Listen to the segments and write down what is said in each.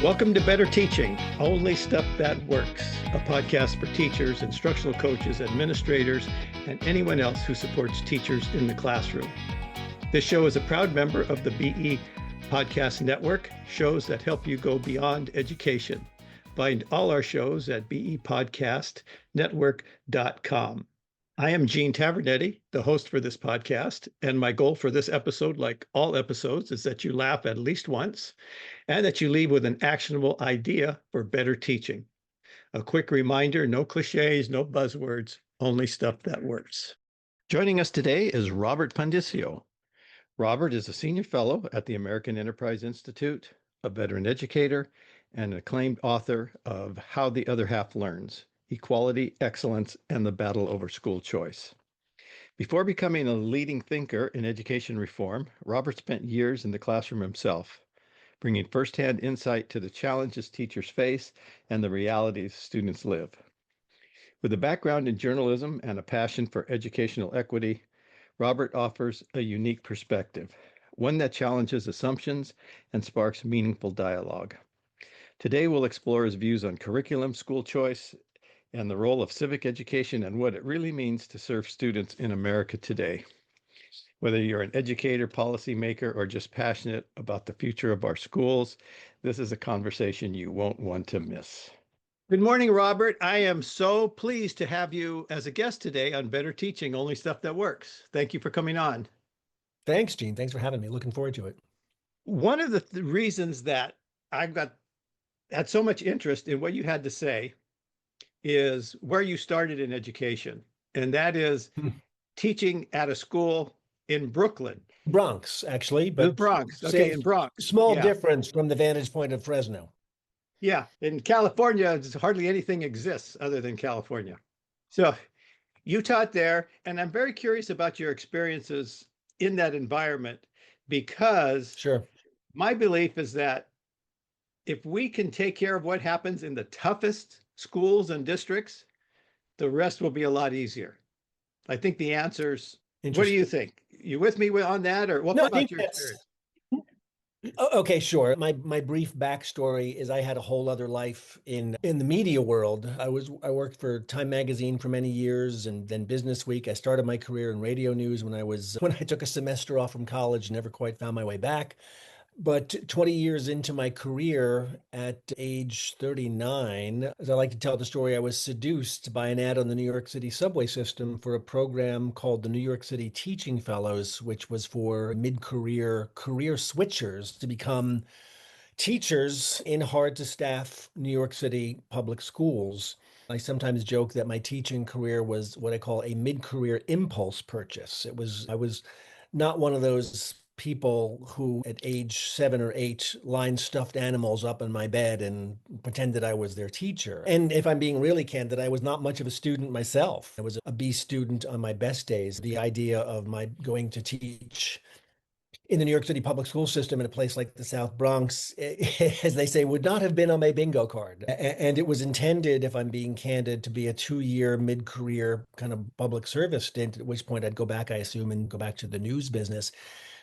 Welcome to Better Teaching, Only Stuff That Works, a podcast for teachers, instructional coaches, administrators, and anyone else who supports teachers in the classroom. This show is a proud member of the BE Podcast Network, shows that help you go beyond education. Find all our shows at bepodcastnetwork.com. I am Gene Tavernetti, the host for this podcast, and my goal for this episode, like all episodes, is that you laugh at least once and that you leave with an actionable idea for better teaching. A quick reminder, no cliches, no buzzwords, only stuff that works. Joining us today is Robert Pondiscio. Robert is a senior fellow at the American Enterprise Institute, a veteran educator, and an acclaimed author of How the Other Half Learns: Equality, Excellence, and the Battle Over School Choice. Before becoming a leading thinker in education reform, Robert spent years in the classroom himself, bringing firsthand insight to the challenges teachers face and the realities students live. With a background in journalism and a passion for educational equity, Robert offers a unique perspective, one that challenges assumptions and sparks meaningful dialogue. Today, we'll explore his views on curriculum, school choice, and the role of civic education and what it really means to serve students in America today. Whether you're an educator, policymaker, or just passionate about the future of our schools, this is a conversation you won't want to miss. Good morning, Robert. I am so pleased to have you as a guest today on Better Teaching, Only Stuff That Works. Thank you for coming on. Thanks, Gene. Thanks for having me. Looking forward to it. One of the reasons that I've had so much interest in what you had to say is where you started in education, and that is teaching at a school in Brooklyn. Bronx, actually. But the Bronx. Okay, in Bronx. Small difference from the vantage point of Fresno. Yeah, in California, hardly anything exists other than California. So you taught there, and I'm very curious about your experiences in that environment, because my belief is that if we can take care of what happens in the toughest schools and districts, the rest will be a lot easier. I think the answer's, what do you think? You with me on that, or what about your experience? Okay, sure. My brief backstory is I had a whole other life in the media world. I worked for Time Magazine for many years, and then Business Week. I started my career in radio news when I took a semester off from college, never quite found my way back. But 20 years into my career, at age 39, as I like to tell the story, I was seduced by an ad on the New York City subway system for a program called the New York City Teaching Fellows, which was for mid-career career switchers to become teachers in hard-to-staff New York City public schools. I sometimes joke that my teaching career was what I call a mid-career impulse purchase. I was not one of those people who at age 7 or 8 lined stuffed animals up in my bed and pretended I was their teacher. And if I'm being really candid, I was not much of a student myself. I was a B student on my best days. The idea of my going to teach in the New York City public school system in a place like the South Bronx, as they say, would not have been on my bingo card. And it was intended, if I'm being candid, to be a 2-year mid-career kind of public service stint, at which point I'd go back, I assume, and go back to the news business.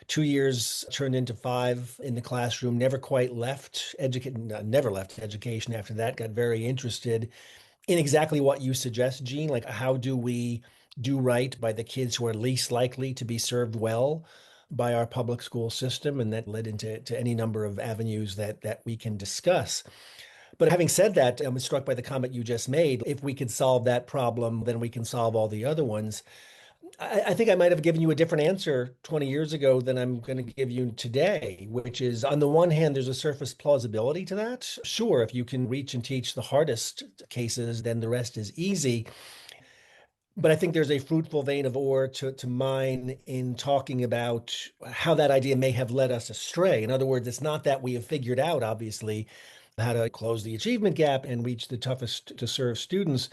2 years turned into 5 in the classroom, never left education after that, got very interested in exactly what you suggest, Gene, like how do we do right by the kids who are least likely to be served well by our public school system, and that led into any number of avenues that we can discuss. But having said that, I'm struck by the comment you just made. If we could solve that problem, then we can solve all the other ones. I think I might have given you a different answer 20 years ago than I'm going to give you today, which is, on the one hand, there's a surface plausibility to that. Sure, if you can reach and teach the hardest cases, then the rest is easy. But I think there's a fruitful vein of ore to mine in talking about how that idea may have led us astray. In other words, it's not that we have figured out, obviously, how to close the achievement gap and reach the toughest to serve students.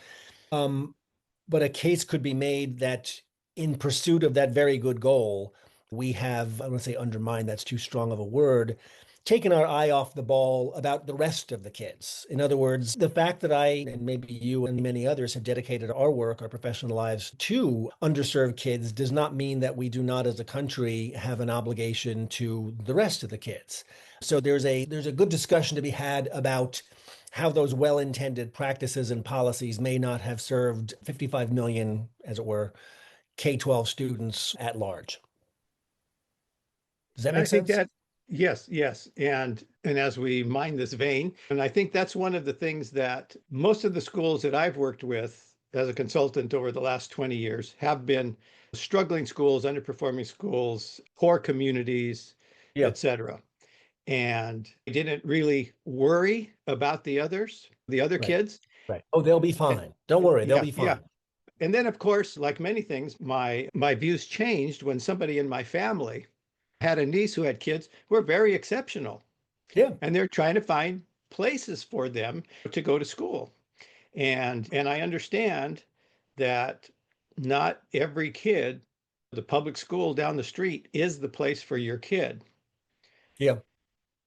But a case could be made that in pursuit of that very good goal, we have, I don't want to say undermined, that's too strong of a word, taken our eye off the ball about the rest of the kids. In other words, the fact that I and maybe you and many others have dedicated our work, our professional lives to underserved kids does not mean that we do not as a country have an obligation to the rest of the kids. So there's a good discussion to be had about how those well-intended practices and policies may not have served 55 million, as it were, K-12 students at large. Does that And I make think sense? that, yes, yes. And as we mind this vein, and I think that's one of the things that most of the schools that I've worked with as a consultant over the last 20 years have been struggling schools, underperforming schools, poor communities, Yeah, et cetera. And I didn't really worry about the other right, kids. right. Oh, they'll be Eh, fine. Don't worry, they'll Yeah, be yeah. fine. And then, of course, like many things, my views changed when somebody in my family had a niece who had kids who were very exceptional, Yeah, and they're trying to find places for them to go to school. And I understand that not every kid, the public school down the street is the place for your kid. yeah.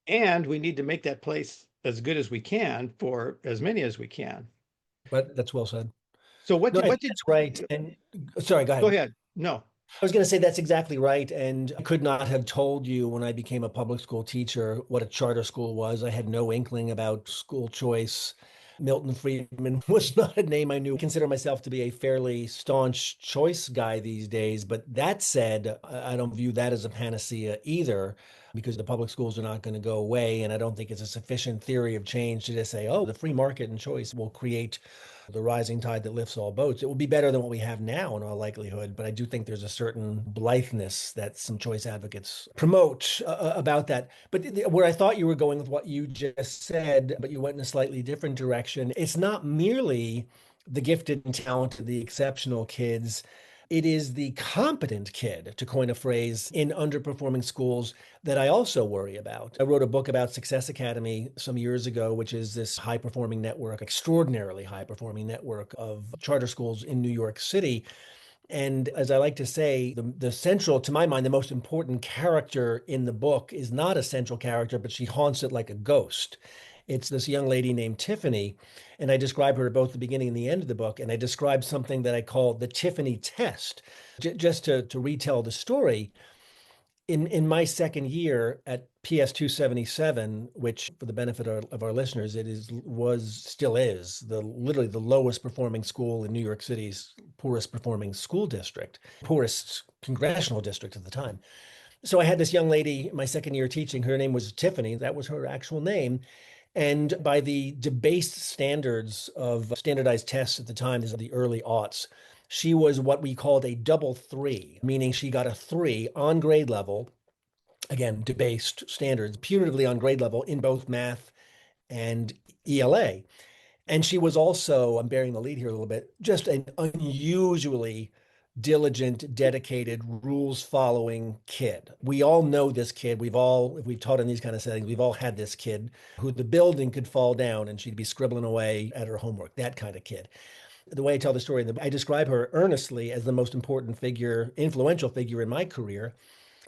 And we need to make that place as good as we can for as many as we can. But that's well said. So No, I what think did that's right. And sorry, go go ahead. ahead. No. I was going to say that's exactly right. And I could not have told you when I became a public school teacher what a charter school was. I had no inkling about school choice. Milton Friedman was not a name I knew. I consider myself to be a fairly staunch choice guy these days. But that said, I don't view that as a panacea either, because the public schools are not going to go away. And I don't think it's a sufficient theory of change to just say, oh, the free market and choice will create the rising tide that lifts all boats. It will be better than what we have now in all likelihood, but I do think there's a certain blitheness that some choice advocates promote about that. But where I thought you were going with what you just said, but you went in a slightly different direction, it's not merely the gifted and talented, the exceptional kids. It is the competent kid, to coin a phrase, in underperforming schools that I also worry about. I wrote a book about Success Academy some years ago, which is this high performing network, extraordinarily high performing network of charter schools in New York City. And as I like to say, the central, to my mind, the most important character in the book is not a central character, but she haunts it like a ghost. It's this young lady named Tiffany. And I describe her at both the beginning and the end of the book. And I describe something that I call the Tiffany test. Just to retell the story, in my second year at PS 277, which for the benefit of our listeners, it is was still is the literally the lowest performing school in New York City's poorest performing school district, poorest congressional district at the time. So I had this young lady my second year teaching. Her name was Tiffany. That was her actual name. And by the debased standards of standardized tests at the time, these are the early aughts, she was what we called a double three, meaning she got a three on grade level, again, debased standards, punitively on grade level in both math and ELA. And she was also, I'm bearing the lead here a little bit, just an unusually diligent, dedicated, rules following kid. We all know this kid. If we've taught in these kind of settings, we've all had this kid who the building could fall down and she'd be scribbling away at her homework, that kind of kid. The way I tell the story, I describe her earnestly as the most important figure, influential figure in my career,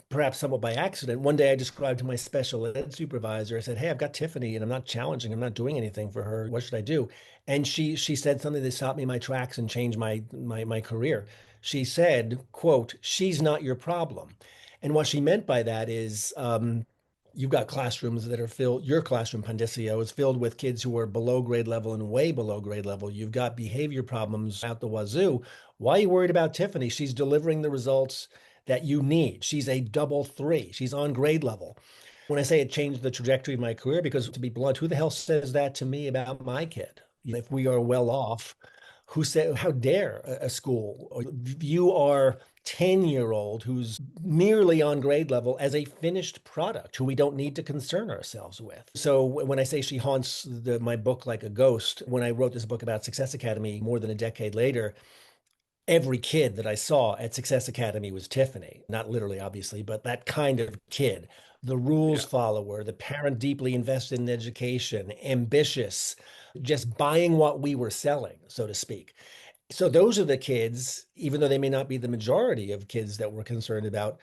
perhaps somewhat by accident. One day I described to my special ed supervisor, I said, "Hey, I've got Tiffany and I'm not challenging, I'm not doing anything for her. What should I do?" And she said something that stopped me in my tracks and changed my career. She said, quote, "She's not your problem." And what she meant by that is you've got classrooms that are filled, your classroom, Pondiscio, is filled with kids who are below grade level and way below grade level. You've got behavior problems out the wazoo. Why are you worried about Tiffany? She's delivering the results that you need. She's a double three. She's on grade level. When I say it changed the trajectory of my career, because to be blunt, who the hell says that to me about my kid? If we are well off, who said, how dare a school view our 10-year-old who's merely on grade level as a finished product who we don't need to concern ourselves with. So when I say she haunts my book like a ghost, when I wrote this book about Success Academy more than a decade later, every kid that I saw at Success Academy was Tiffany. Not literally, obviously, but that kind of kid. The rules Yeah. follower, the parent deeply invested in education, ambitious, just buying what we were selling, so to speak. So those are the kids, even though they may not be the majority of kids that we're concerned about,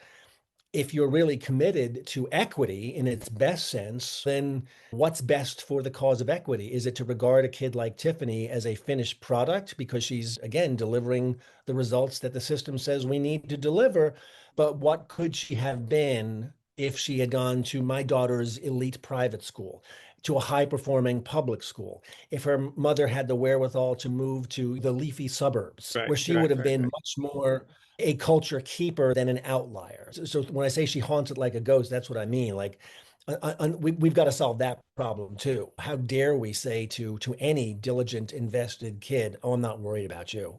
if you're really committed to equity in its best sense, then what's best for the cause of equity? Is it to regard a kid like Tiffany as a finished product because she's, again, delivering the results that the system says we need to deliver? But what could she have been if she had gone to my daughter's elite private school, to a high performing public school, if her mother had the wherewithal to move to the leafy suburbs, Right, where she would right, have right, been right. much more a culture keeper than an outlier. So when I say she haunts it like a ghost, that's what I mean. Like, we've got to solve that problem too. How dare we say to any diligent, invested kid, "Oh, I'm not worried about you."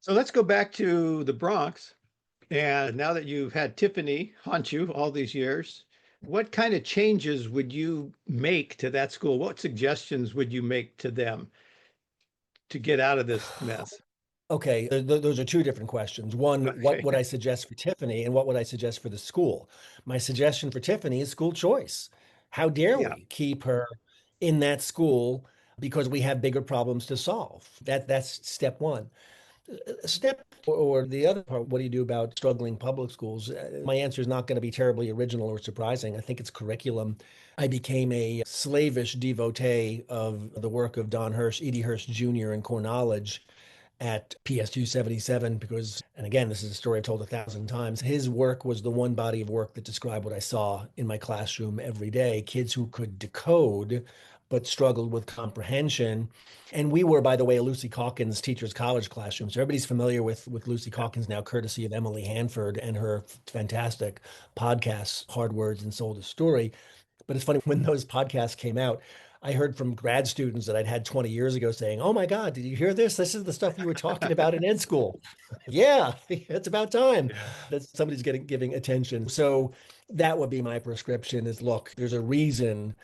So let's go back to the Bronx. And now that you've had Tiffany haunt you all these years, what kind of changes would you make to that school? What suggestions would you make to them to get out of this mess? Okay, those are two different questions. One, what Okay. would I suggest for Tiffany, and what would I suggest for the school? My suggestion for Tiffany is school choice. How dare Yeah. we keep her in that school because we have bigger problems to solve? That's step one. Step or the other part, what do you do about struggling public schools? My answer is not going to be terribly original or surprising. I think it's curriculum. I became a slavish devotee of the work of Don Hirsch, Edie Hirsch Jr. in core knowledge at PS 277 because, and again, this is a story I've told 1,000 times. His work was the one body of work that described what I saw in my classroom every day. Kids who could decode but struggled with comprehension. And we were, by the way, a Lucy Calkins Teachers College classroom. So everybody's familiar with Lucy Calkins now, courtesy of Emily Hanford and her fantastic podcasts, Hard Words and Sold a Story. But it's funny, when those podcasts came out, I heard from grad students that I'd had 20 years ago saying, "Oh my God, did you hear this? This is the stuff you were talking about in ed school." Yeah, it's about time Yeah. that somebody's giving attention. So that would be my prescription is look, there's a reason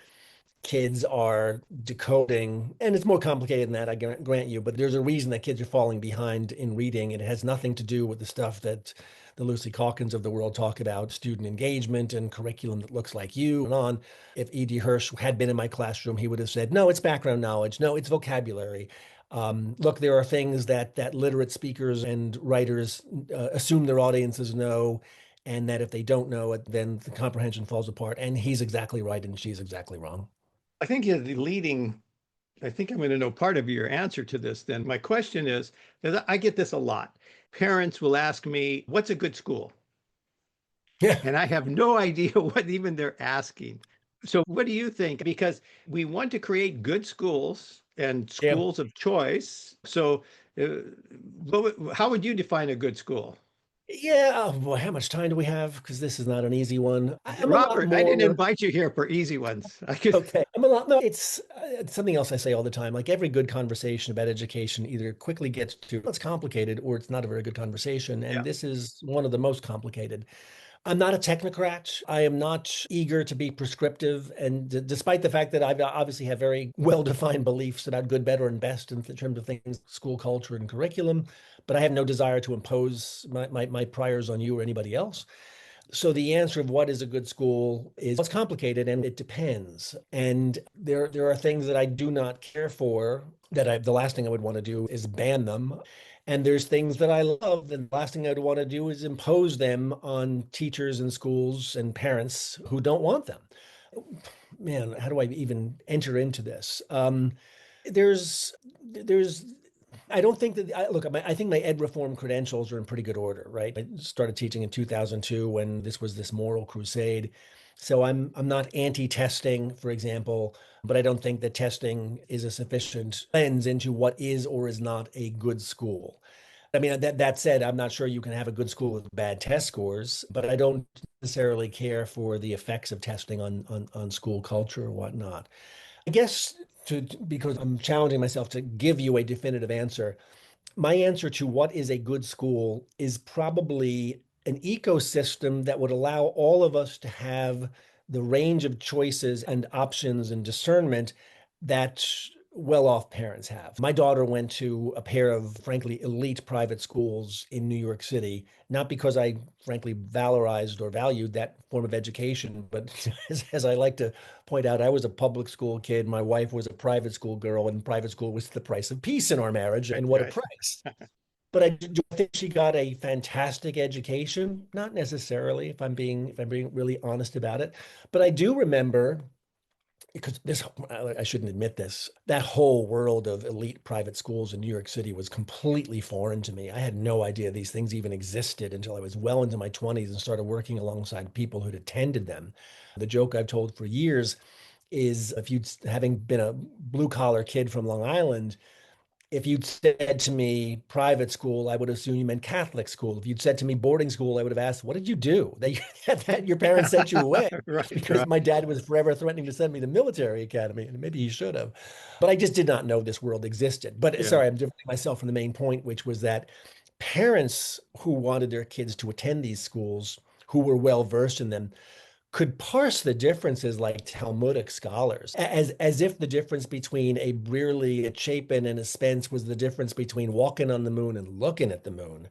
kids are decoding, and it's more complicated than that, I grant you, but there's a reason that kids are falling behind in reading. It has nothing to do with the stuff that the Lucy Calkins of the world talk about, student engagement and curriculum that looks like you and on. If E.D. Hirsch had been in my classroom, he would have said, no, it's background knowledge. No, it's vocabulary. Look, there are things that literate speakers and writers assume their audiences know, and that if they don't know it, then the comprehension falls apart. And he's exactly right, and she's exactly wrong. I think you're the leading, I think I'm going to know part of your answer to this then. My question is, because I get this a lot. Parents will ask me, what's a good school? Yeah. And I have no idea what even they're asking. So, what do you think? Because we want to create good schools and Yeah. schools of choice. So, how would you define a good school? Yeah. Oh boy, how much time do we have? Because this is not an easy one. I'm a lot Robert, I didn't more. invite you here for easy ones. I could, Okay. I'm a lot. No, it's something else I say all the time. Like every good conversation about education either quickly gets to it's complicated or it's not a very good conversation. yeah. And this is one of the most complicated. I'm not a technocrat. I am not eager to be prescriptive. And despite the fact that I obviously have very well-defined beliefs about good, better, and best in terms of things, school culture and curriculum, but I have no desire to impose my priors on you or anybody else. So the answer of what is a good school is it's complicated and it depends. And there are things that I do not care for that the last thing I would want to do is ban them. And there's things that I love, and the last thing I'd want to do is impose them on teachers and schools and parents who don't want them. Man, how do I even enter into this? There's I don't think that look, I think my ed reform credentials are in pretty good order, right? I started teaching in 2002 when this was this moral crusade. So I'm not anti-testing, for example, but I don't think that testing is a sufficient lens into what is or is not a good school. I mean, that said, I'm not sure you can have a good school with bad test scores, but I don't necessarily care for the effects of testing on school culture or whatnot. I guess because I'm challenging myself to give you a definitive answer, my answer to what is a good school is probably an ecosystem that would allow all of us to have the range of choices and options and discernment that well-off parents have. My daughter went to a pair of, frankly, elite private schools in New York City, not because I, frankly, valorized or valued that form of education, but as I like to point out, I was a public school kid. My wife was a private school girl, and private school was the price of peace in our marriage. Right, And what a right. price. But I do think she got a fantastic education. Not necessarily, if I'm being really honest about it. But I do remember, because this, I shouldn't admit this, that whole world of elite private schools in New York City was completely foreign to me. I had no idea these things even existed until I was well into my 20s and started working alongside people who'd attended them. The joke I've told for years is, if you'd, having been a blue collar kid from Long Island, if you'd said to me private school, I would assume you meant Catholic school. If you'd said to me boarding school, I would have asked, what did you do? That your parents sent you away, Right, because right. my dad was forever threatening to send me to military academy, and maybe he should have. But I just did not know this world existed. But Yeah. sorry, I'm diverting myself from the main point, which was that parents who wanted their kids to attend these schools, who were well versed in them, could parse the differences like Talmudic scholars, as if the difference between a Brearley, a Chapin, and a Spence was the difference between walking on the moon and looking at the moon.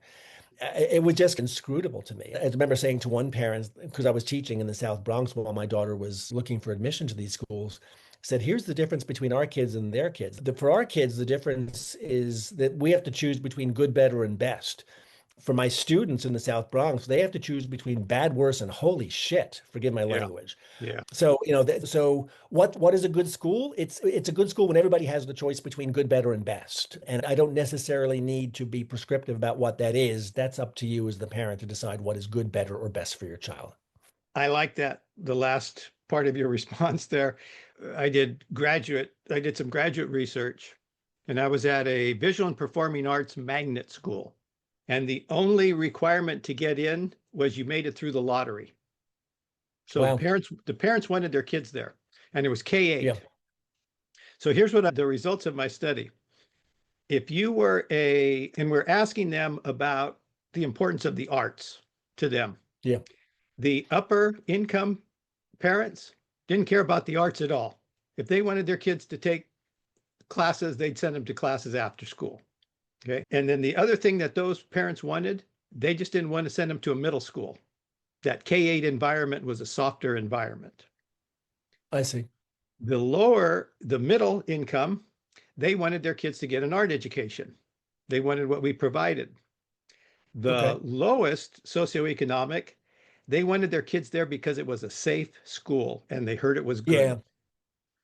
It was just inscrutable to me. I remember saying to one parent, because I was teaching in the South Bronx while my daughter was looking for admission to these schools, said, here's the difference between our kids and their kids. For our kids, the difference is that we have to choose between good, better, and best. For my students in the South Bronx, they have to choose between bad, worse, and holy shit. Forgive my Yeah. language. Yeah. So, so what is a good school? It's a good school when everybody has the choice between good, better, and best. And I don't necessarily need to be prescriptive about what that is. That's up to you as the parent to decide what is good, better, or best for your child. I like that, the last part of your response there. I did some graduate research, and I was at a visual and performing arts magnet school. And the only requirement to get in was you made it through the lottery. So Wow. the parents wanted their kids there, and it was Yeah. K-8. So here's what the results of my study. If you were and we're asking them about the importance of the arts to them, Yeah. the upper income parents didn't care about the arts at all. If they wanted their kids to take classes, they'd send them to classes after school. Okay. And then the other thing that those parents wanted, they just didn't want to send them to a middle school. That K-8 environment was a softer environment. I see. The middle income, they wanted their kids to get an art education. They wanted what we provided. The Okay. lowest socioeconomic, they wanted their kids there because it was a safe school and they heard it was good. Yeah.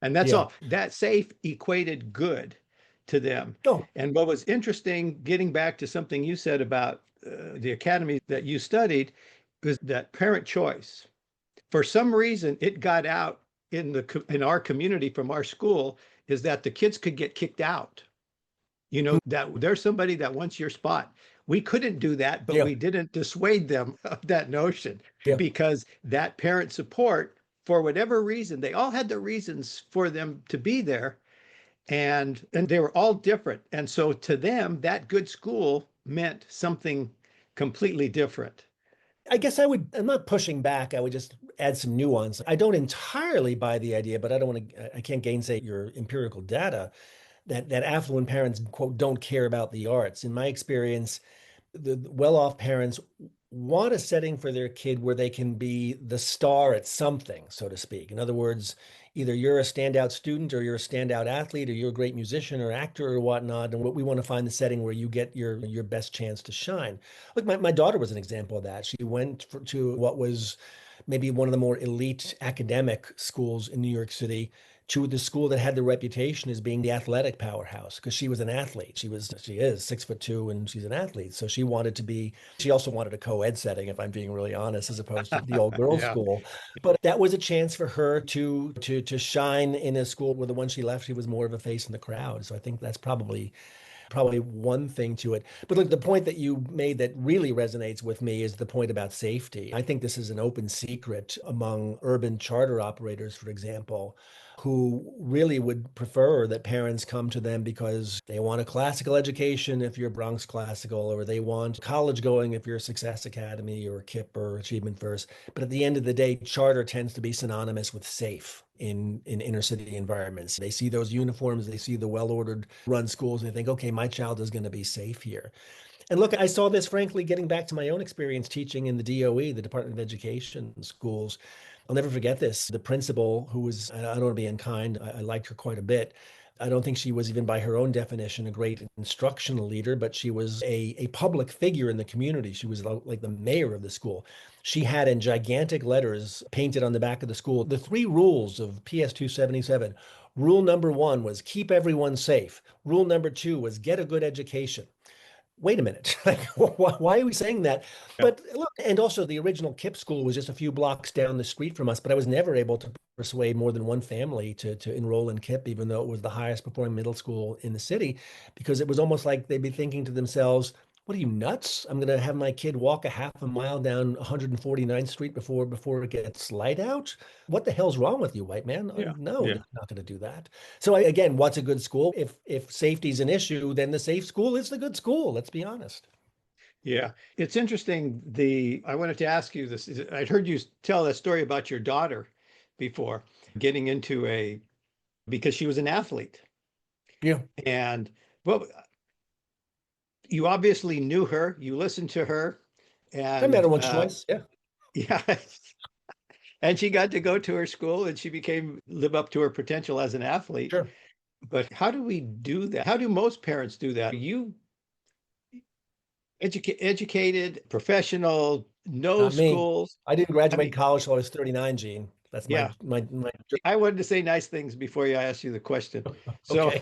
And that's Yeah. all. That safe equated good to them. Oh, And what was interesting, getting back to something you said about the academy that you studied, was that parent choice. For some reason, it got out in our community from our school, is that the kids could get kicked out. You know, that there's somebody that wants your spot. We couldn't do that, but yeah. we didn't dissuade them of that notion, Yeah. because that parent support, for whatever reason, they all had their reasons for them to be there, and they were all different. And so to them, that good school meant something completely different. I guess I'm not pushing back. I would just add some nuance. I don't entirely buy the idea, but I can't gainsay your empirical data that affluent parents, quote, don't care about the arts. In my experience, the well-off parents want a setting for their kid where they can be the star at something, so to speak. In other words, either you're a standout student or you're a standout athlete or you're a great musician or actor or whatnot. And what we want to find the setting where you get your best chance to shine. Look, my daughter was an example of that. She went to what was maybe one of the more elite academic schools in New York City, to the school that had the reputation as being the athletic powerhouse, because she was an athlete. She is 6'2" and she's an athlete. So she also wanted a co-ed setting, if I'm being really honest, as opposed to the all girls Yeah. school. But that was a chance for her to shine in a school where the one she left, she was more of a face in the crowd. So I think that's probably one thing to it. But look, the point that you made that really resonates with me is the point about safety. I think this is an open secret among urban charter operators, for example, who really would prefer that parents come to them because they want a classical education if you're Bronx Classical, or they want college going if you're Success Academy or KIPP or Achievement First. But at the end of the day, charter tends to be synonymous with safe in inner city environments. They see those uniforms, they see the well-ordered run schools, and they think, okay, my child is going to be safe here. And look, I saw this, frankly, getting back to my own experience teaching in the DOE, the Department of Education schools. I'll never forget this. The principal, who was, I don't want to be unkind, I liked her quite a bit. I don't think she was even by her own definition a great instructional leader, but she was a public figure in the community. She was like the mayor of the school. She had in gigantic letters painted on the back of the school the three rules of PS 277. Rule number one was keep everyone safe. Rule number two was get a good education. Wait a minute. Like, why are we saying that? Yeah. But look, and also the original KIPP school was just a few blocks down the street from us, but I was never able to persuade more than one family to enroll in KIPP, even though it was the highest performing middle school in the city, because it was almost like they'd be thinking to themselves, what are you nuts? I'm going to have my kid walk a half a mile down 149th Street before it gets light out? What the hell's wrong with you, white man? Yeah. No, Yeah. they're not going to do that. So again, what's a good school? If safety is an issue, then the safe school is the good school. Let's be honest. Yeah. It's interesting. I wanted to ask you this. I'd heard you tell that story about your daughter before getting into because she was an athlete. Yeah, And well, you obviously knew her, you listened to her, I met her and once, twice. Yeah, yeah, and she got to go to her school and she became live up to her potential as an athlete. sure. But how do we do that? How do most parents do that? You educated, professional, no Not me. schools. I didn't I graduate mean, college till I was 39, Gene. That's my yeah, my. I wanted to say nice things before I asked you the question. So, Okay.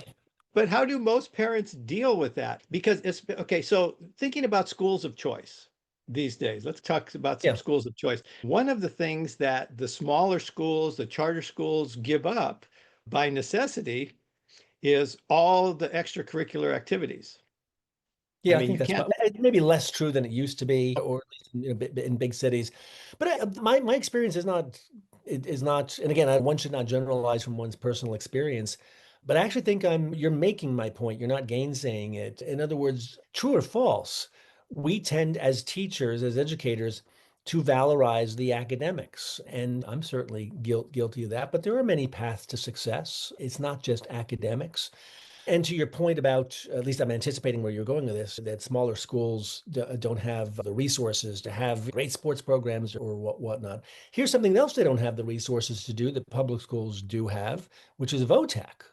but how do most parents deal with that? Because it's okay. So, thinking about schools of choice these days, let's talk about some Yeah. schools of choice. One of the things that the smaller schools, the charter schools give up by necessity is all the extracurricular activities. I Yeah, I mean, think you that's can't, maybe less true than it used to be, or at least in big cities. But my experience is not it is not, and again, one should not generalize from one's personal experience. But I actually think you're making my point. You're not gainsaying it. In other words, true or false, we tend as teachers, as educators, to valorize the academics, and I'm certainly guilty of that. But there are many paths to success. It's not just academics. And to your point about, at least I'm anticipating where you're going with this, that smaller schools don't have the resources to have great sports programs or whatnot. Here's something else they don't have the resources to do that public schools do have, which is VOTAC,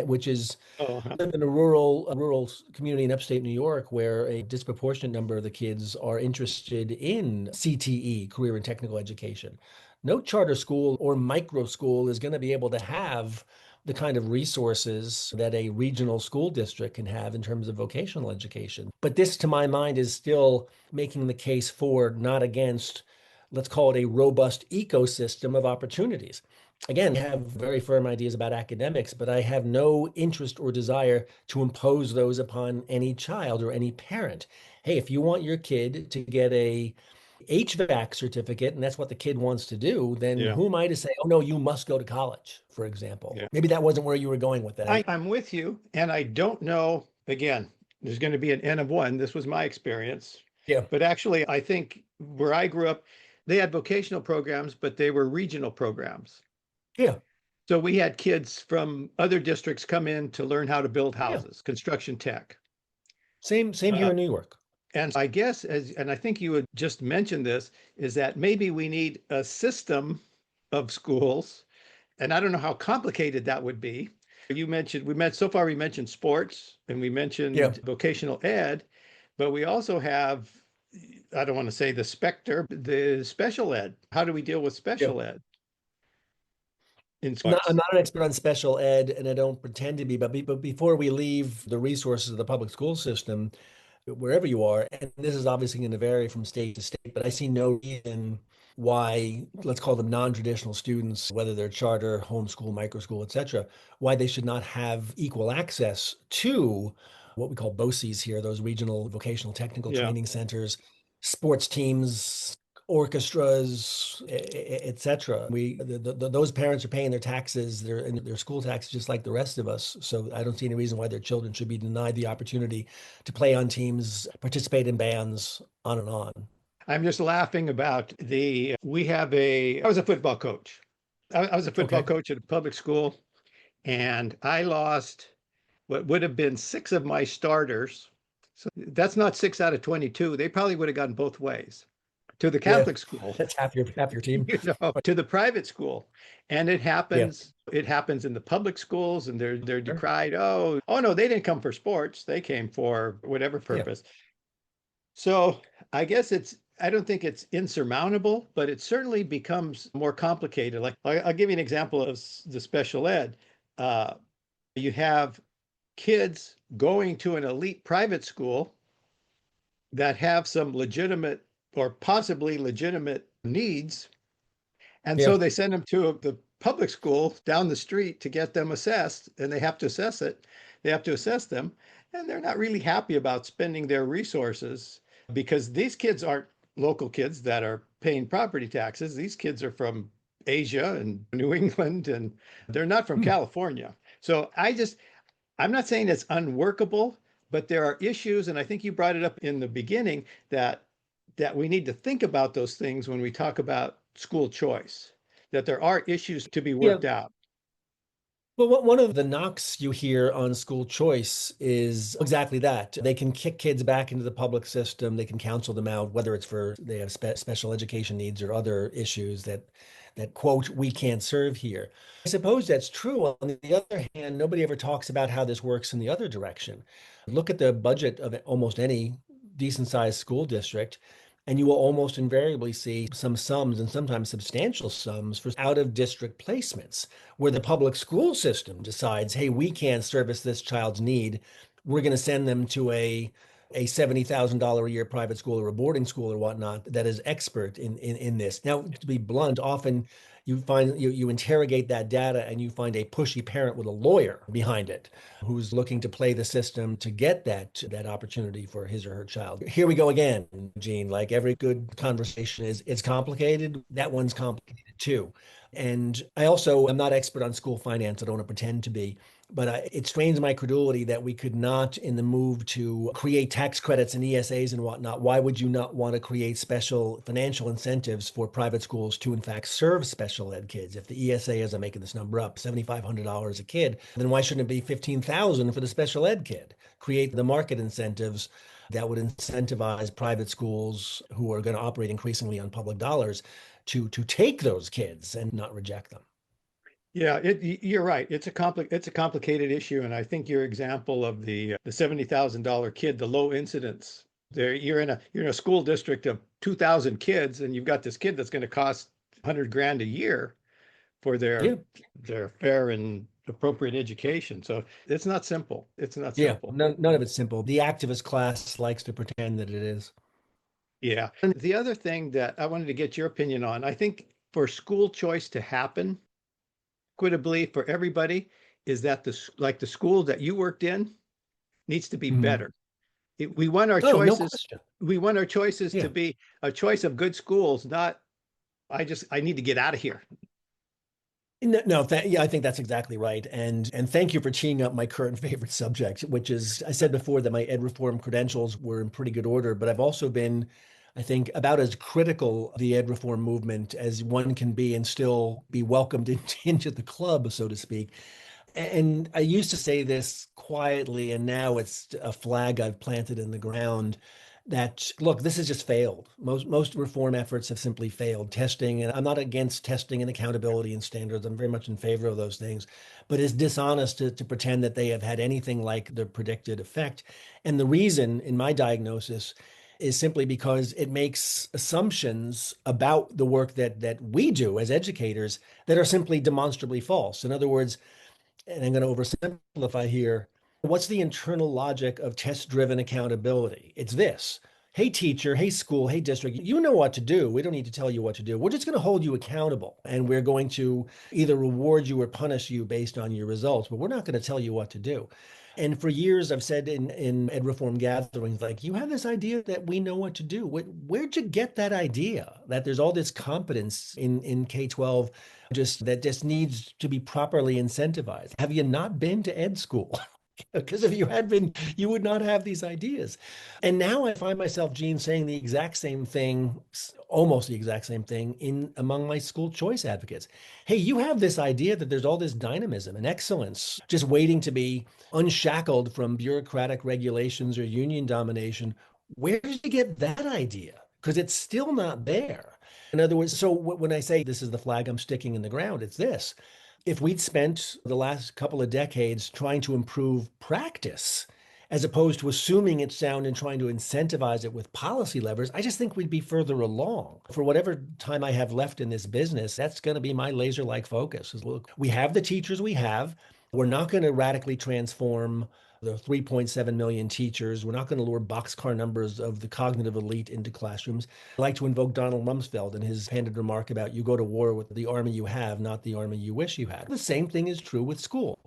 which is oh, in a rural community in upstate New York where a disproportionate number of the kids are interested in CTE, career and technical education. No charter school or micro school is going to be able to have the kind of resources that a regional school district can have in terms of vocational education. But this, to my mind, is still making the case for, not against, let's call it a robust ecosystem of opportunities. Again, I have very firm ideas about academics, but I have no interest or desire to impose those upon any child or any parent. Hey, if you want your kid to get a HVAC certificate and that's what the kid wants to do, then yeah, who am I to say, oh no, you must go to college, for example? yeah. Maybe that wasn't where you were going with that. I'm with you, and I don't know. Again, there's going to be an N of one. This was my experience. Yeah, But actually, I think where I grew up, they had vocational programs, but they were regional programs. yeah, So we had kids from other districts come in to learn how to build yeah. houses, construction tech. Same here Uh, in New York. and I guess, and I think you had just mentioned this, is that maybe we need a system of schools. And I don't know how complicated that would be. So far we mentioned sports and we Yeah, mentioned vocational ed, but we also have, I don't want to say the specter, the special ed. How do we deal with yeah. special ed in I'm sports? not an expert on special ed, and I don't pretend to be, but before we leave the resources of the public school system, wherever you are, and this is obviously going to vary from state to state, but I see no reason why, let's call them non-traditional students, whether they're charter, homeschool, microschool, et cetera, why they should not have equal access to what we call BOCES here, those regional vocational technical Yeah. training centers, sports teams, orchestras, et cetera. Those parents are paying their taxes, their school taxes, just like the rest of us. So I don't see any reason why their children should be denied the opportunity to play on teams, participate in bands, on and on. I'm just laughing about I was a football coach. I was a football Okay. coach at a public school and I lost what would have been six of my starters. So that's not six out of 22. They probably would have gone both ways. to the Yeah, Catholic school, that's half your team. to the private school. And Yeah, it happens in the public schools and they're sure. decried. Oh no, they didn't come for sports. They came for whatever Yeah, purpose. So I guess I don't think it's insurmountable, but it certainly becomes more complicated. Like I'll give you an example of the special ed. Uh, you have kids going to an elite private school that have some legitimate or possibly legitimate needs. And yeah. so they send them to the public school down the street to get them assessed, and they have to assess it. They have to assess them, and they're not really happy about spending their resources because these kids aren't local kids that are paying property taxes. These kids are from Asia and New England, and they're not from Hmm. California. So I'm not saying it's unworkable, but there are issues, and I think you brought it up in the beginning that we need to think about those things when we talk about school choice, that there are issues to be Yeah. worked out. Well, one of the knocks you hear on school choice is exactly that. They can kick kids back into the public system. They can counsel them out, whether it's for they have special education needs or other issues that quote we can't serve here. I suppose that's true. On the other hand, nobody ever talks about how this works in the other direction. Look at the budget of almost any decent sized school district. And you will almost invariably see some sums and sometimes substantial sums for out of district placements where the public school system decides, hey, we can't service this child's need. We're going to send them to a $70,000 a year private school or a boarding school or whatnot that is expert in this. Now, to be blunt, often you interrogate that data and you find a pushy parent with a lawyer behind it who's looking to play the system to get that opportunity for his or her child. Here we go again, Gene. Like every good conversation is it's complicated. That one's complicated too. And I also am not expert on school finance. I don't want to pretend to be, but it strains my credulity that we could not, in the move to create tax credits and ESAs and whatnot, why would you not want to create special financial incentives for private schools to, in fact, serve special ed kids? If the ESA, as I'm making this number up, $7,500 a kid, then why shouldn't it be $15,000 for the special ed kid? Create the market incentives that would incentivize private schools who are going to operate increasingly on public dollars to take those kids and not reject them. Yeah, you're right. It's a complicated issue, and I think your example of the $70,000 kid, the low incidence, there you're in a school district of 2,000 kids, and you've got this kid that's going to cost 100 grand a year for Yeah. their fair and appropriate education. So it's not simple. It's not Yeah, simple. none of it's simple. The activist class likes to pretend that it is. Yeah. And the other thing that I wanted to get your opinion on, I think for school choice to happen equitably for everybody, is that like the school that you worked in needs to be Mhm. better. We want our Oh, no choices. question. We want our choices to Yeah. be a choice of good schools, not I need to get out of here. No, no, yeah, I think that's exactly right. And thank you for teeing up my current favorite subject, which is I said before that my ed reform credentials were in pretty good order, but I've also been, I think, about as critical of the ed reform movement as one can be and still be welcomed into the club, so to speak. And I used to say this quietly, and now it's a flag I've planted in the ground that look, this has just failed. Most reform efforts have simply failed. Testing, and I'm not against testing and accountability and standards. I'm very much in favor of those things, but it's dishonest to pretend that they have had anything like the predicted effect. And the reason, in my diagnosis, is simply because it makes assumptions about the work that we do as educators that are simply demonstrably false. In other words, and I'm going to oversimplify here. What's the internal logic of test-driven accountability? It's this. Hey, teacher, hey, school, hey, district, you know what to do. We don't need to tell you what to do. We're just going to hold you accountable and we're going to either reward you or punish you based on your results, but we're not going to tell you what to do. And for years, I've said in ed reform gatherings, like, you have this idea that we know what to do. Where'd you get that idea that there's all this competence in K-12 just needs to be properly incentivized? Have you not been to ed school? Because if you had been, you would not have these ideas. And now I find myself, Gene, saying the exact same thing, almost the exact same thing in among my school choice advocates. Hey, you have this idea that there's all this dynamism and excellence just waiting to be unshackled from bureaucratic regulations or union domination. Where did you get that idea? because it's still not there. In other words, so when I say this is the flag I'm sticking in the ground, it's this. If we'd spent the last couple of decades trying to improve practice, as opposed to assuming it's sound and trying to incentivize it with policy levers, I just think we'd be further along. For whatever time I have left in this business, that's going to be my laser-like focus. Is look, we have the teachers we have. We're not going to radically transform the 3.7 million teachers. We're not going to lure boxcar numbers of the cognitive elite into classrooms. I like to invoke Donald Rumsfeld and his candid remark about you go to war with the army you have, not the army you wish you had. The same thing is true with school.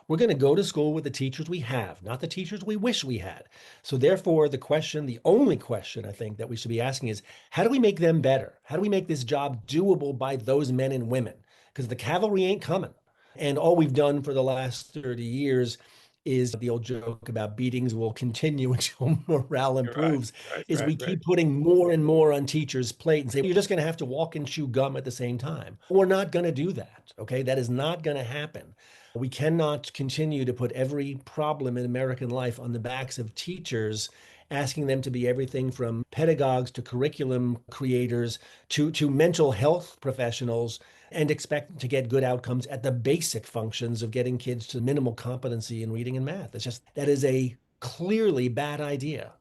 We're going to go to school with the teachers we have, not the teachers we wish we had. So therefore, the question, the only question I think that we should be asking is, how do we make them better? How do we make this job doable by those men and women? Because the cavalry ain't coming. And all we've done for the last 30 years is the old joke about beatings will continue until morale Right, improves, right, is right, we right. keep putting more and more on teachers' plate and say, you're just going to have to walk and chew gum at the same time. We're not going to do that. Okay. That is not going to happen. We cannot continue to put every problem in American life on the backs of teachers, asking them to be everything from pedagogues to curriculum creators to mental health professionals and expect to get good outcomes at the basic functions of getting kids to minimal competency in reading and math. It's just that is a clearly bad idea.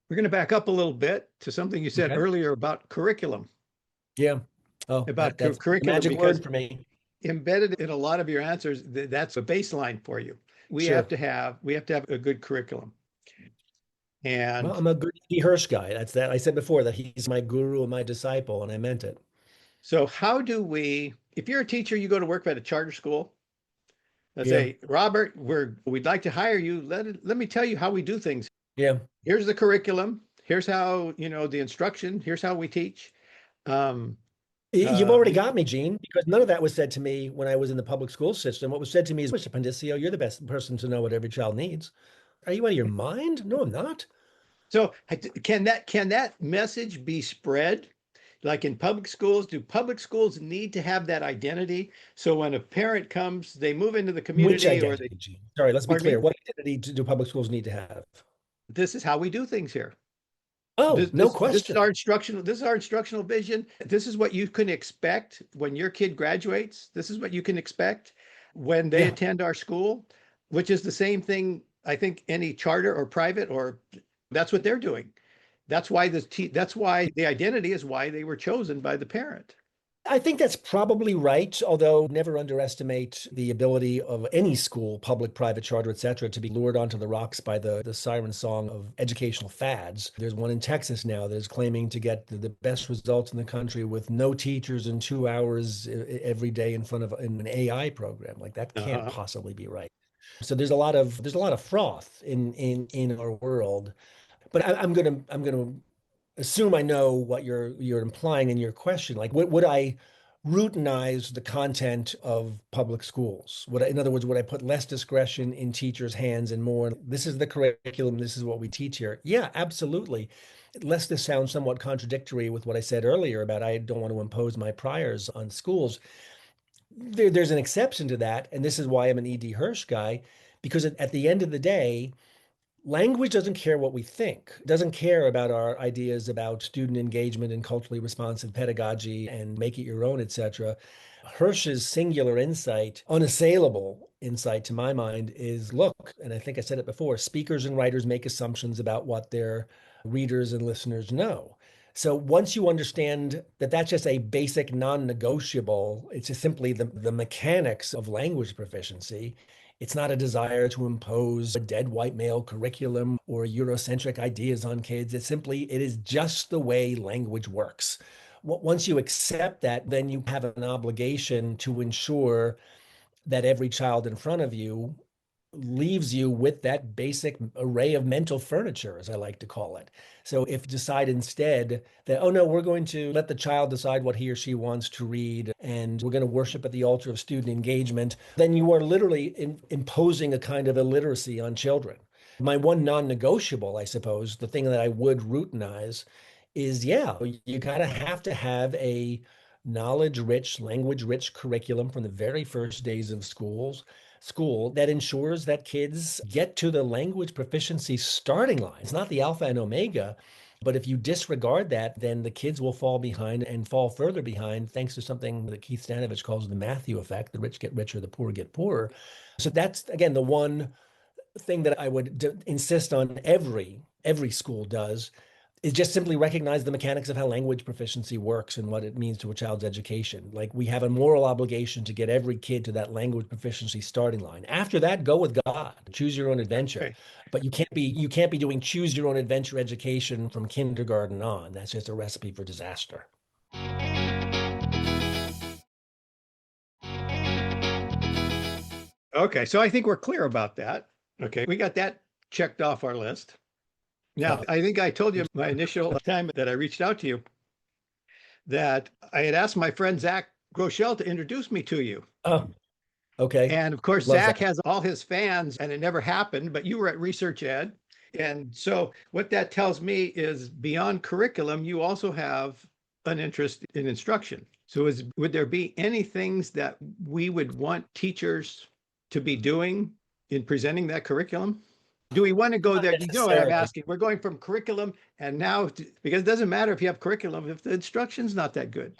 We're going to back up a little bit to something you said Okay. earlier about curriculum, Yeah. Oh, about that's the curriculum, magic because word for me. embedded in a lot of your answers, that's a baseline for you. Sure. We have to have a good curriculum. Well, And I'm a good E. Hirsch guy. That's that. I said before that he's my guru and my disciple, and I meant it. so how do we, if you're a teacher, you go to work at a charter school, let's Yeah. say, Robert, we'd like to hire you. Let me tell you how we do things. Yeah. Here's the curriculum. Here's how, the instruction. Here's how we teach. Um, You've uh, already got me, Gene, because none of that was said to me when I was in the public school system. What was said to me is, Mr. Pondiscio, you're the best person to know what every child needs. Are you out of your mind? No, I'm not. so can that message be spread? Like in public schools, do public schools need to have that identity? So when a parent comes, they move into the Which community or they, identity, Gene? Sorry, let's be pardon me, clear. What identity do public schools need to have? this is how we do things here. Oh, This no this this is question. our instructional vision. This is what you can expect when your kid graduates. This is what you can expect when they Yeah. attend our school, which is the same thing I think any charter or private, or that's what they're doing. That's why the identity is why they were chosen by the parent. I think that's probably right, although never underestimate the ability of any school, public, private, charter, et cetera, to be lured onto the rocks by the siren song of educational fads. There's one in Texas now that is claiming to get the best results in the country with no teachers and 2 hours every day in front of an AI program. Like that can't Uh-huh. possibly be right. So there's a lot of froth in our world. But I'm gonna assume I know what you're implying in your question. Like, would I routinize the content of public schools? In other words, would I put less discretion in teachers' hands and more, this is the curriculum, this is what we teach here? Yeah, absolutely. Lest this sound somewhat contradictory with what I said earlier about I don't want to impose my priors on schools. There's an exception to that, and this is why I'm an E.D. Hirsch guy, because at the end of the day, language doesn't care what we think, doesn't care about our ideas about student engagement and culturally responsive pedagogy and make it your own, etc. Hirsch's singular insight, unassailable insight to my mind, is look, and I think I said it before, speakers and writers make assumptions about what their readers and listeners know. So once you understand that that's just a basic non-negotiable, it's just simply the mechanics of language proficiency. It's not a desire to impose a dead white male curriculum or Eurocentric ideas on kids. It is just the way language works. Once you accept that, then you have an obligation to ensure that every child in front of you leaves you with that basic array of mental furniture, as I like to call it. So if you decide instead that, oh no, we're going to let the child decide what he or she wants to read, and we're going to worship at the altar of student engagement, then you are literally imposing a kind of illiteracy on children. My one non-negotiable, I suppose, the thing that I would routinize is, yeah, you gotta have to have a knowledge-rich, language-rich curriculum from the very first days of school that ensures that kids get to the language proficiency starting line. It's not the alpha and omega, But if you disregard that, then the kids will fall behind and fall further behind thanks to something that Keith Stanovich calls the Matthew effect. The rich get richer, the poor get poorer. So that's, again, the one thing that I would insist on every school does is just simply recognize the mechanics of how language proficiency works and what it means to a child's education. Like, we have a moral obligation to get every kid to that language proficiency starting line. After that, go with God, choose your own adventure. Okay. But you can't be doing choose your own adventure education from kindergarten on. That's just a recipe for disaster. Okay. So I think we're clear about that. Okay. We got that checked off our list. Now, Uh, I think I told you my initial time that I reached out to you that I had asked my friend Zach Groeschel to introduce me to you. oh, okay. And of course, Love Zach that. has all his fans, and it never happened, but you were at Research Ed. And so, what that tells me is beyond curriculum, you also have an interest in instruction. So, would there be any things that we would want teachers to be doing in presenting that curriculum? Do we want to go Not there? You know what I'm necessarily. asking? We're going from curriculum and now, because it doesn't matter if you have curriculum if the instruction's not that good.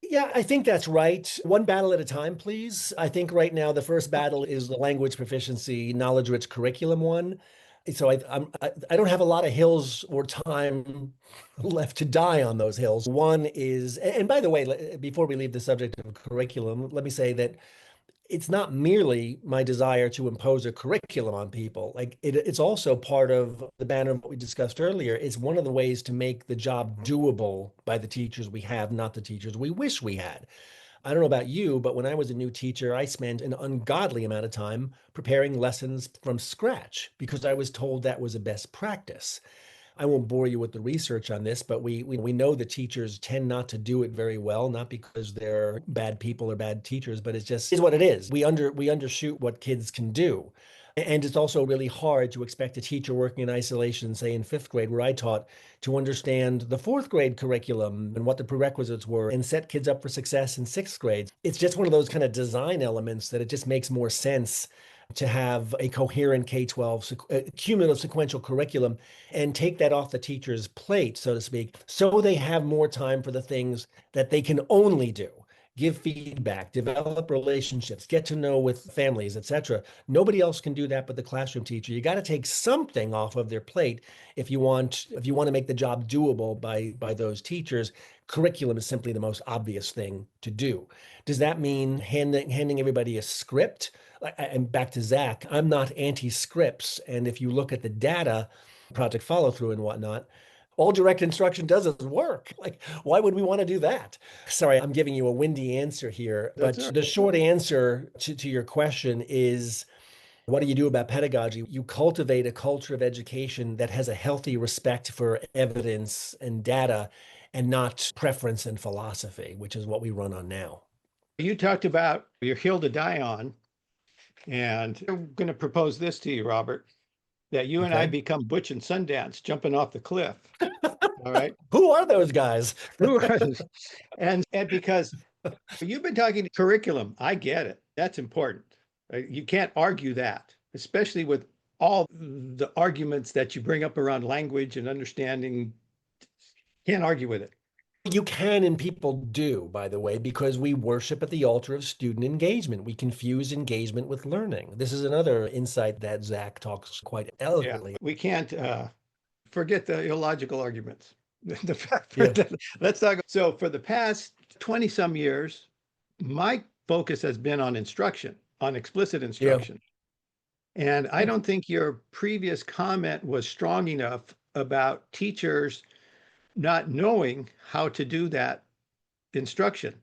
Yeah, I think that's right. One battle at a time, please. I think right now the first battle is the language proficiency, knowledge-rich curriculum one. So I don't have a lot of hills or time left to die on those hills. One is, and by the way, before we leave the subject of curriculum, let me say that it's not merely my desire to impose a curriculum on people. Like, it's also part of the banner of what we discussed earlier. It's one of the ways to make the job doable by the teachers we have, not the teachers we wish we had. I don't know about you, but when I was a new teacher, I spent an ungodly amount of time preparing lessons from scratch because I was told that was a best practice. I won't bore you with the research on this, but we know that teachers tend not to do it very well, not because they're bad people or bad teachers, but it's just is what it is. We undershoot what kids can do. And it's also really hard to expect a teacher working in isolation, say in fifth grade, where I taught, to understand the fourth grade curriculum and what the prerequisites were and set kids up for success in sixth grade. It's just one of those kind of design elements that it just makes more sense to have a coherent K-12 cumulative sequential curriculum and take that off the teacher's plate, so to speak, so they have more time for the things that they can only do. Give feedback, develop relationships, get to know with families, etc. Nobody else can do that but the classroom teacher. You got to take something off of their plate if you want to make the job doable by those teachers. Curriculum is simply the most obvious thing to do. Does that mean handing everybody a script? And back to Zach, I'm not anti-scripts. And if you look at the data, project follow through and whatnot, all direct instruction does is work. Like, why would we want to do that? Sorry, I'm giving you a windy answer here, That's but all the short answer to your question is, what do you do about pedagogy? You cultivate a culture of education that has a healthy respect for evidence and data and not preference and philosophy, which is what we run on now. You talked about your hill to die on, and I'm going to propose this to you, Robert, that you and I Okay. become Butch and Sundance jumping off the cliff. All right. Who are those guys? And because you've been talking curriculum, I get it. That's important. Right? You can't argue that, especially with all the arguments that you bring up around language and understanding. Can't argue with it. You can, and people do, by the way, because we worship at the altar of student engagement. We confuse engagement with learning. This is another insight that Zach talks quite Yeah, eloquently. we can't forget the illogical arguments. The fact Yeah. that, let's talk. So for the past 20 some years, my focus has been on instruction, on explicit Yeah. instruction. And I don't think your previous comment was strong enough about teachers not knowing how to do that instruction.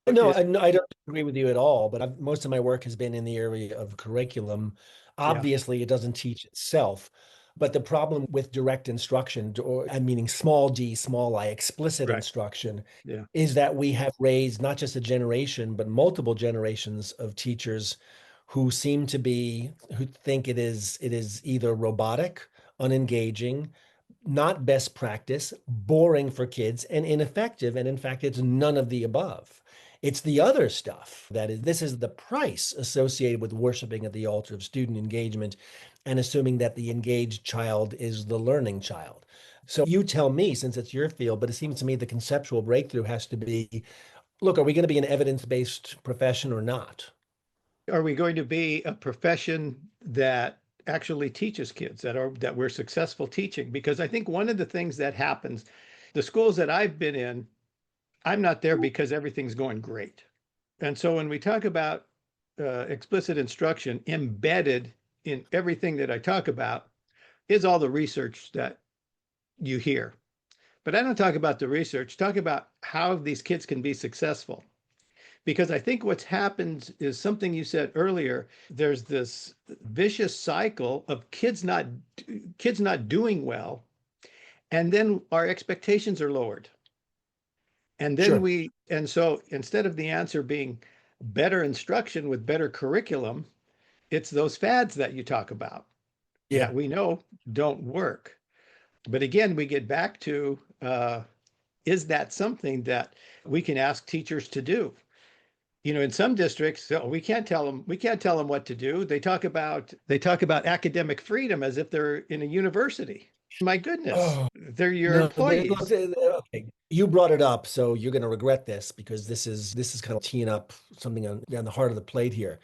No, Is I don't agree with you at all, but most of my work has been in the area of curriculum. yeah, Obviously, it doesn't teach itself, but the problem with direct instruction, or I'm meaning small d, small I, explicit right. instruction, Yeah, is that we have raised not just a generation, but multiple generations of teachers who think it is either robotic, unengaging, not best practice, boring for kids, and ineffective. And in fact, it's none of the above. It's the other stuff this is the price associated with worshiping at the altar of student engagement and assuming that the engaged child is the learning child. So you tell me, since it's your field, but it seems to me the conceptual breakthrough has to be, look, are we going to be an evidence-based profession or not? Are we going to be a profession that actually teaches kids that we're successful teaching? Because I think one of the things that happens, the schools that I've been in, I'm not there because everything's going great. And so when we talk about explicit instruction, embedded in everything that I talk about is all the research that you hear. But I don't talk about the research, talk about how these kids can be successful. Because I think what's happened is something you said earlier. There's this vicious cycle of kids not doing well, and then our expectations are lowered. Sure. And so instead of the answer being better instruction with better curriculum, it's those fads that you talk about that Yeah. we know don't work. But again, we get back to is that something that we can ask teachers to do? In some districts, we can't tell them what to do. They talk about academic freedom as if they're in a university. My goodness, Oh, they're your no, look, employees. okay. You brought it up, so you're going to regret this because this is kind of teeing up something on the heart of the plate here.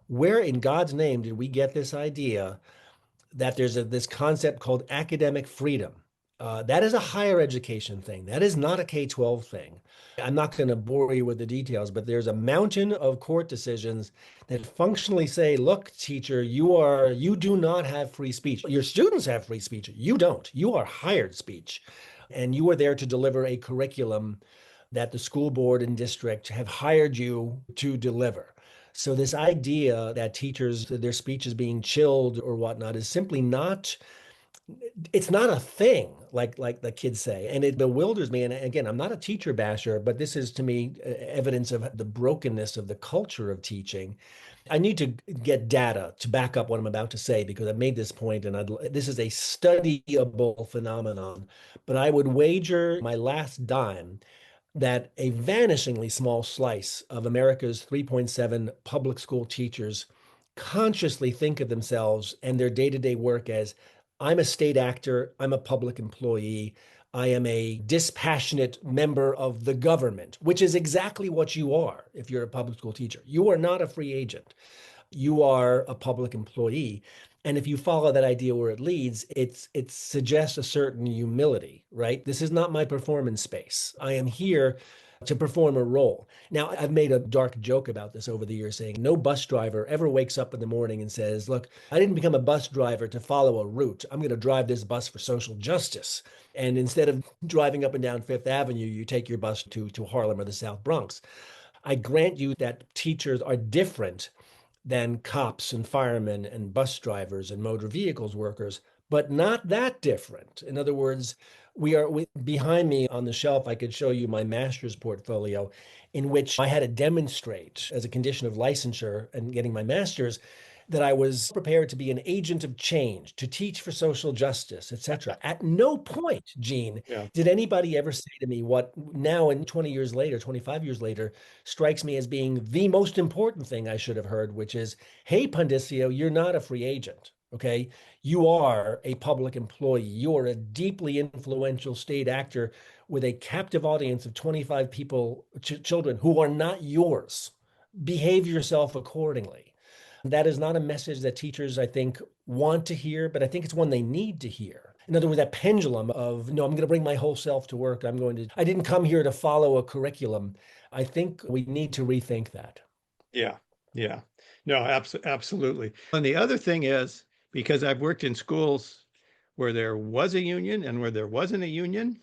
Where in God's name did we get this idea that there's this concept called academic freedom? That is a higher education thing. That is not a K-12 thing. I'm not going to bore you with the details, but there's a mountain of court decisions that functionally say, look, teacher, you do not have free speech. Your students have free speech. You don't. You are hired speech. And you are there to deliver a curriculum that the school board and district have hired you to deliver. So this idea that teachers, their speech is being chilled or whatnot is simply not, it's not a thing like the kids say. And it bewilders me. And again, I'm not a teacher basher, but this is to me evidence of the brokenness of the culture of teaching. I need to get data to back up what I'm about to say because I made this point and this is a studyable phenomenon. But I would wager my last dime that a vanishingly small slice of America's 3.7 public school teachers consciously think of themselves and their day-to-day work as I'm a state actor, I'm a public employee, I am a dispassionate member of the government, which is exactly what you are if you're a public school teacher. You are not a free agent. You are a public employee. And if you follow that idea where it leads, it suggests a certain humility, right? This is not my performance space. I am here to perform a role. Now, I've made a dark joke about this over the years, saying no bus driver ever wakes up in the morning and says, look, I didn't become a bus driver to follow a route. I'm going to drive this bus for social justice. And instead of driving up and down Fifth Avenue, you take your bus to Harlem or the South Bronx. I grant you that teachers are different than cops and firemen and bus drivers and motor vehicles workers, but not that different. In other words, behind me on the shelf, I could show you my master's portfolio in which I had to demonstrate as a condition of licensure and getting my master's that I was prepared to be an agent of change, to teach for social justice, etc. At no point, Gene, Yeah. did anybody ever say to me what now in 20 years later, 25 years later, strikes me as being the most important thing I should have heard, which is, hey, Pondiscio, you're not a free agent. Okay. You are a public employee. You are a deeply influential state actor with a captive audience of 25 people, children who are not yours. Behave yourself accordingly. That is not a message that teachers, I think, want to hear, but I think it's one they need to hear. In other words, that pendulum of, no, I'm going to bring my whole self to work. I didn't come here to follow a curriculum. I think we need to rethink that. Yeah. Yeah. No, absolutely. And the other thing is, because I've worked in schools where there was a union and where there wasn't a union,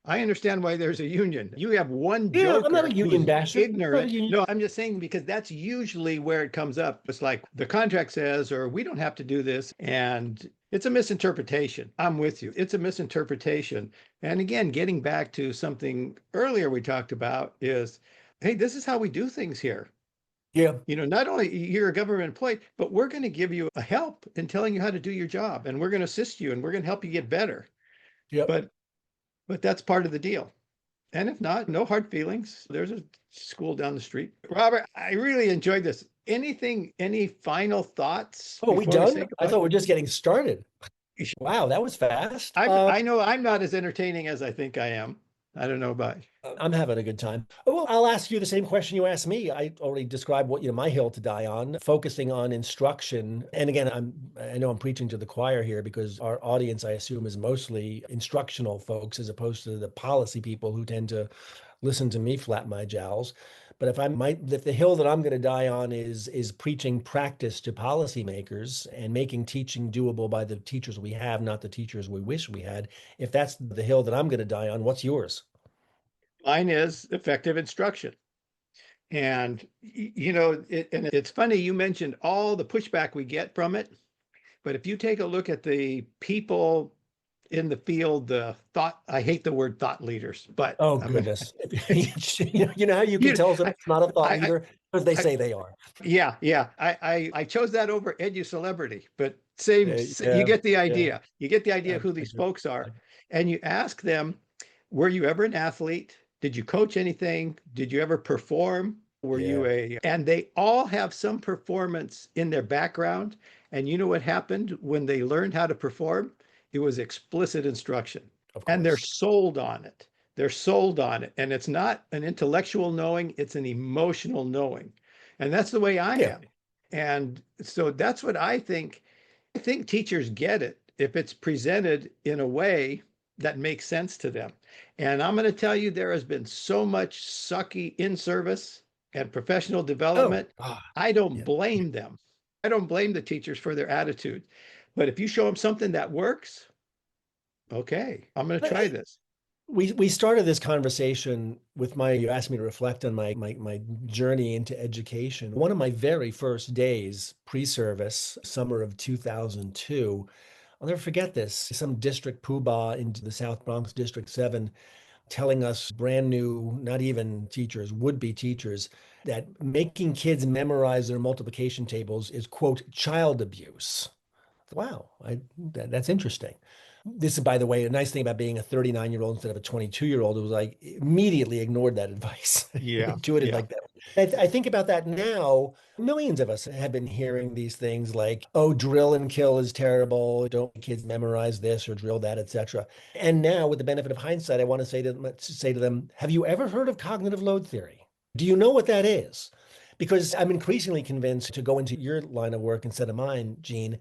I understand why there's a union. You have one Yeah, I'm not a joker union who's basher. I'm not a ignorant. union. No, I'm just saying because that's usually where it comes up. It's like the contract says, or we don't have to do this. And it's a misinterpretation. I'm with you. It's a misinterpretation. And again, getting back to something earlier we talked about is, hey, this is how we do things here. Yeah, Not only you're a government employee, but we're going to give you a help in telling you how to do your job, and we're going to assist you, and we're going to help you get better. yep. But that's part of the deal. And if not, no hard feelings. There's a school down the street. Robert, I really enjoyed this. Any final thoughts Oh, are we before we say done? I goodbye? thought we are just getting started. Wow, that was fast. I know I'm not as entertaining as I think I am. I don't know about you. I'm having a good time. Well, I'll ask you the same question you asked me. I already described what, my hill to die on, focusing on instruction. And again, I know I'm preaching to the choir here because our audience, I assume, is mostly instructional folks as opposed to the policy people who tend to listen to me flap my jowls. But if the hill that I'm going to die on is preaching practice to policymakers and making teaching doable by the teachers we have, not the teachers we wish we had. If that's the hill that I'm going to die on, what's yours? Mine is effective instruction. And and it's funny you mentioned all the pushback we get from it, but if you take a look at the people in the field, the thought, I hate the word thought leaders, but Oh I'm gonna, goodness. You know how you can you, tell I, somebody's not a thought I, leader? Because they I, say they are. yeah, yeah. I chose that over edu celebrity, but same, you Yeah, get the yeah. idea. You get the idea I, who I these do. folks are. And you ask them, were you ever an athlete? Did you coach anything? Did you ever perform? Were you Yeah, and they all have some performance in their background. And you know what happened when they learned how to perform? It was explicit instruction. of And they're course. sold on it. They're sold on it. And it's not an intellectual knowing, it's an emotional knowing. And that's the way I Yeah. am. And so that's what I think. I think teachers get it if it's presented in a way that makes sense to them. And I'm going to tell you, there has been so much sucky in service and professional Oh, development. ah, I don't yeah. blame them. I don't blame the teachers for their attitude. But if you show them something that works, okay, I'm going to But, try this. we started this conversation with you asked me to reflect on my journey into education. One of my very first days pre-service, summer of 2002, I'll never forget this. Some district poobah in the South Bronx, District 7, telling us brand new, not even teachers, would-be teachers, that making kids memorize their multiplication tables is, quote, child abuse. Wow, that's interesting. This is, by the way, a nice thing about being a 39-year-old instead of a 22-year-old who was like immediately ignored that advice, Yeah, intuited yeah, like that. I think about that now. Millions of us have been hearing these things like, "Oh, drill and kill is terrible. Don't make kids memorize this or drill that, etc." And now, with the benefit of hindsight, I want to say to them, "Have you ever heard of cognitive load theory? Do you know what that is?" Because I'm increasingly convinced, to go into your line of work instead of mine, Gene,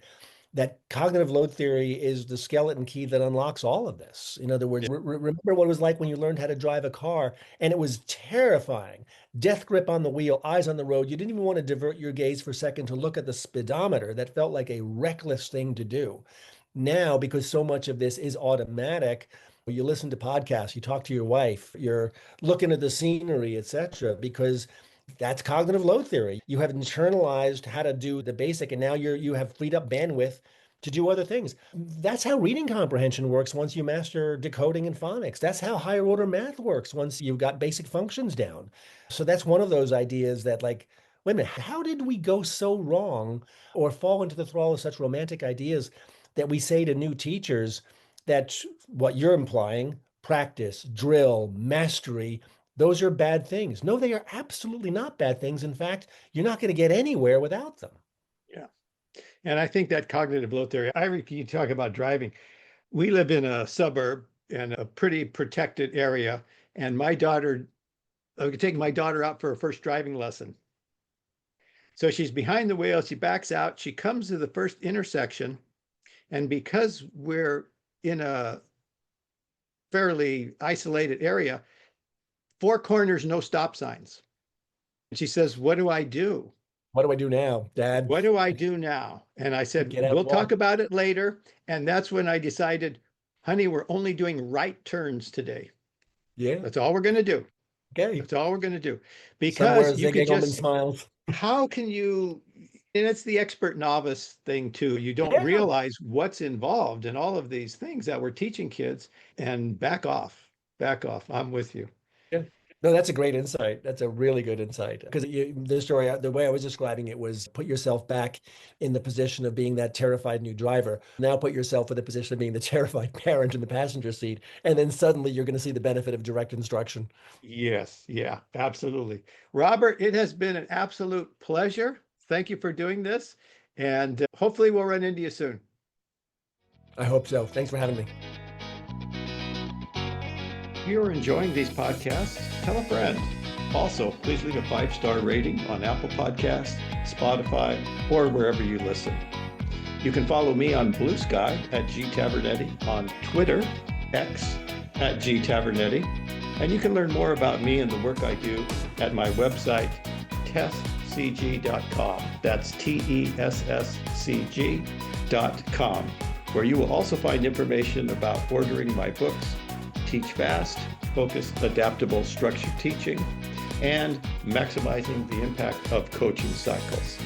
that cognitive load theory is the skeleton key that unlocks all of this. In other words, yeah, remember what it was like when you learned how to drive a car, and it was terrifying. Death grip on the wheel, eyes on the road. You didn't even want to divert your gaze for a second to look at the speedometer. That felt like a reckless thing to do. Now, because so much of this is automatic, you listen to podcasts, you talk to your wife, you're looking at the scenery, etc., because that's cognitive load theory. You have internalized how to do the basic, and now you have freed up bandwidth to do other things. That's how reading comprehension works once you master decoding and phonics. That's how higher order math works once you've got basic functions down. So that's one of those ideas that, like, wait a minute, how did we go so wrong or fall into the thrall of such romantic ideas that we say to new teachers that what you're implying, practice, drill, mastery, those are bad things. No, they are absolutely not bad things. In fact, you're not going to get anywhere without them. yeah. And I think that cognitive load theory, you talk about driving. We live in a suburb in a pretty protected area. And I could take my daughter out for her first driving lesson. So she's behind the wheel, she backs out, she comes to the first intersection. And because we're in a fairly isolated area, four corners, no stop signs. And she says, "What do I do? What do I do now, Dad? What do I do now?" And I said, Get out "We'll and talk walk. about it later." And that's when I decided, honey, we're only doing right turns today. Yeah. That's all we're going to do. Okay. That's all we're going to do. Son Because wears you Zig could Engelman just, smiles. how can you, and it's the expert novice thing too. You don't Yeah. realize what's involved in all of these things that we're teaching kids, and back off, back off. I'm with you. Yeah. No, that's a great insight. That's a really good insight. Because the story, the way I was describing it was put yourself back in the position of being that terrified new driver. Now put yourself in the position of being the terrified parent in the passenger seat. And then suddenly you're going to see the benefit of direct instruction. Yes, yeah, absolutely. Robert, it has been an absolute pleasure. Thank you for doing this. And hopefully we'll run into you soon. I hope so. Thanks for having me. If you're enjoying these podcasts, tell a friend. Also, please leave a 5-star rating on Apple Podcasts, Spotify, or wherever you listen. You can follow me on Blue Sky at G Tavernetti, on Twitter, X at G Tavernetti, and you can learn more about me and the work I do at my website, tesscg.com. That's TESSCG.com, where you will also find information about ordering my books, Teach Fast, Focused, Adaptable, Structured Teaching, and maximizing the impact of coaching cycles.